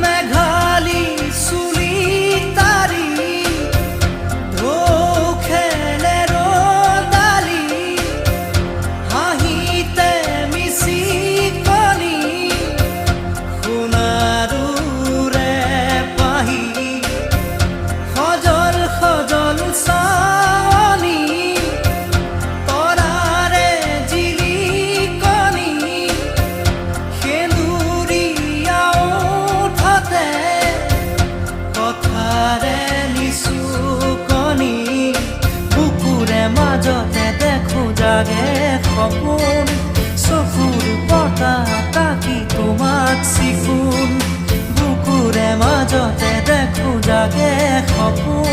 মেঘালী চুলি তাৰি ঢৌখেলে ৰদালি হাঁহিতে মিচিকনি সোণাৰুৰে পাহি সজল সজল চাৱনি তৰাৰে জিলিকনি সেন্দুৰীয়া ওঠতে কথাৰে নিচুকনি বুকুৰে মাজতে দেখো জাগে সপোন চকুৰ বতাহ তাকি তোমাক চিকুণ বুকুৰে মাজতে দেখো জাগে সপোন